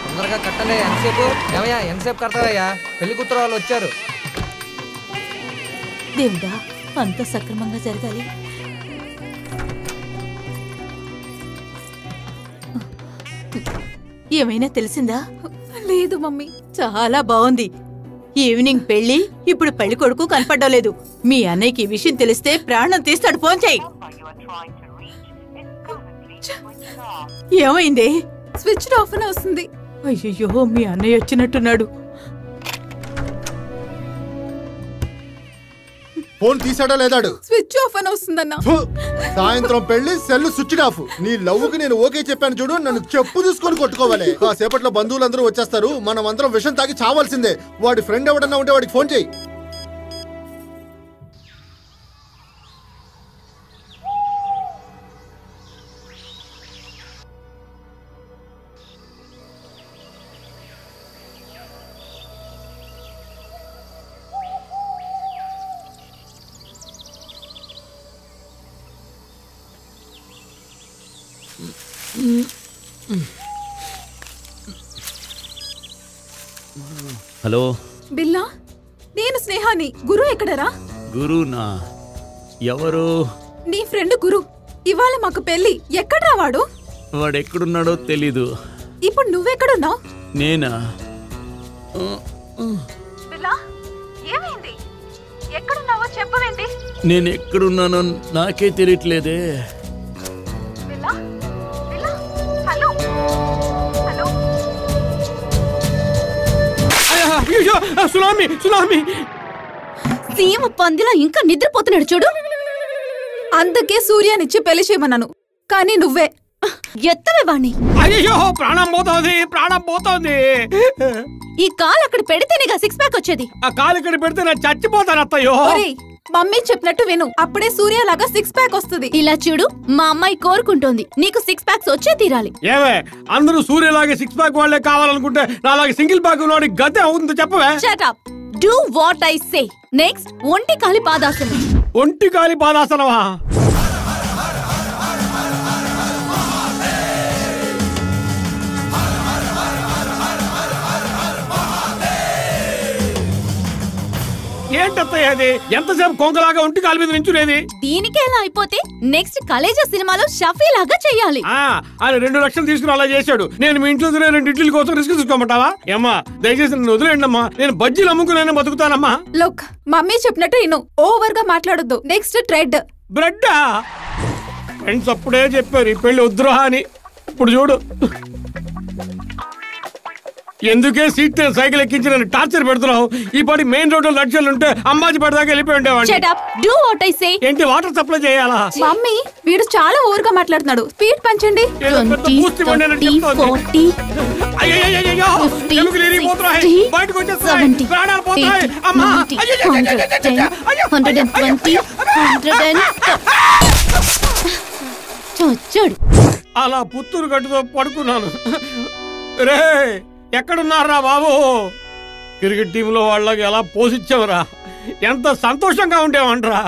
తొందరగా కట్టలే. ఎంతసేపు ఏమయ్యా? ఎంతసేపు కడతావయ్యా? పెళ్లి కూతురు వాళ్ళు వచ్చారు. దేవుడా, అంత సక్రమంగా జరగాలి. ఏమైనా తెలిసిందా? లేదు మమ్మీ. చాలా బాగుంది. ఈవినింగ్ పెళ్లి, ఇప్పుడు పెళ్లి కొడుకు కనపడడం లేదు. మీ అన్నయ్యకి ఈ విషయం తెలిస్తే ప్రాణం తీస్తాడు. ఫోన్ చెయ్యి. ఏమైంది? స్విచ్ ఆఫ్ అని వస్తుంది. అయ్యో, మీ అన్నయ్య వచ్చినట్టున్నాడు. ఫోన్ తీసాడా లేదాడు? స్విచ్ ఆఫ్ అని వస్తుందన్నా. సాయంత్రం పెళ్లి, సెల్ స్విచ్ ఆఫ్. నీ లవ్వుకి నేను ఓకే చెప్పాను చూడు, నన్ను చెప్పు తీసుకొని కొట్టుకోవాలి. కాసేపట్లో బంధువులందరూ వచ్చేస్తారు, మనం అందరం విషం తాగి చావాల్సిందే. వాడి ఫ్రెండ్ ఎవడన్నా ఉంటే వాడికి ఫోన్ చేయి. హలో బిల్లా, నేను స్నేహాని. గురు ఎక్కడరా? గురునా? ఎవరు? నీ ఫ్రెండ్ గురు. ఇవాళ మాకు పెళ్లి. ఎక్కడ్రా వాడు? వాడెక్కడున్నాడో తెలీదు. ఇప్పుడు నువ్వెక్కడున్నావు? నేనా? బిల్లా, ఏమైంది? ఎక్కడున్నావో చెప్పవేంటి? నేను ఎక్కడున్నానో నాకే తెలియట్లేదే. బిల్లా, బిల్లా, హలో హలో. Tsunami tsunami. సీమ పందిలా ఇంకా నిద్రపోతున్నాడు చూడు. అందుకే సూర్యానిచ్చి పెళ్లి చేయమన్నాను, కానీ నువ్వే ఎత్తవే వాణ్ణి. అయ్యో, ప్రాణం పోతోంది, ప్రాణం పోతోంది. ఈ కాలు అక్కడ పెడితేనేగా సిక్స్ ప్యాక్ వచ్చేది. ఆ కాలు ఇక్కడ పెడితే నేను చచ్చిపోతాను అత్తయ్యో. మమ్మీ చెప్పినట్టు విను, అప్పుడే సూర్య లాగా సిక్స్ ప్యాక్ వస్తుంది. ఇలా చూడు, మా అమ్మాయి కోరుకుంటోంది నీకు సిక్స్ ప్యాక్స్ వచ్చే తీరాలి. ఏవే, అందరూ సూర్యలాగే సిక్స్ ప్యాక్ వాళ్ళే కావాలనుకుంటే నాలాగే సింగిల్ ప్యాక్ ఉన్నవాడి గతే అవుతుందో చెప్పవే. Shut up, do what I say. Next, ఒంటి కాలి పాదాసనం. ఒంటి కాలి పాదాసనమా? ఏంటత్తయ్య అది? ఎంతసేపు కొంగలాగా ఒంటి కాలు మీద నించునేది? దీనికి ఎలా అయిపోతే నెక్స్ట్ కలేజా సినిమాలో షఫీ లాగా చెయ్యాలి. ఆయన 2 లక్షలు తీసుకుని అలా చేశాడు. నేను మీ ఇంట్లో 2 ఇడ్లీల కోసం రిస్క్ తీసుకోమంటావా? ఏమ్మా, దయచేసి నన్ను వదిలేండి అమ్మా. నేను బజ్జీలు అమ్ముకునే బతుకుతానమ్మా. లుక్, మమ్మీ చెప్పినట్టు నేను ఓవర్ గా మాట్లాడొద్దు. Next thread. బ్రెడ్డా? ఫ్రెండ్స్ అప్పుడే చెప్పారు ఈ పెళ్లి వద్దురా అని. ఇప్పుడు చూడు, ఎందుకే సీట్ సైకిల్ ఎక్కించి నన్ను టార్చర్ పెడుతున్నావు? ఈ పాటి మెయిన్ రోడ్ లో లక్ష్యాలు ఉంటే అంబాజీపేట దాకా వెళ్ళిపోయి ఉండేవాడిని. Shut up, do what I say. ఏంటి, వాటర్ సప్లై చేయాలా? మమ్మీ, వీడు చాలా ఓవర్ గా మాట్లాడుతున్నాడు. స్పీడ్ పెంచండి. 20, 30, 40, 50, 60, 70, 80, 90, 120, 110. చచ్చాడు. అలా పుత్తూరు గట్టుతో పడుకున్నాను. రే, ఎక్కడున్నారా బాబు? క్రికెట్ టీంలో వాళ్ళకి ఎలా పోషించావురా? ఎంత సంతోషంగా ఉండేవంటరా.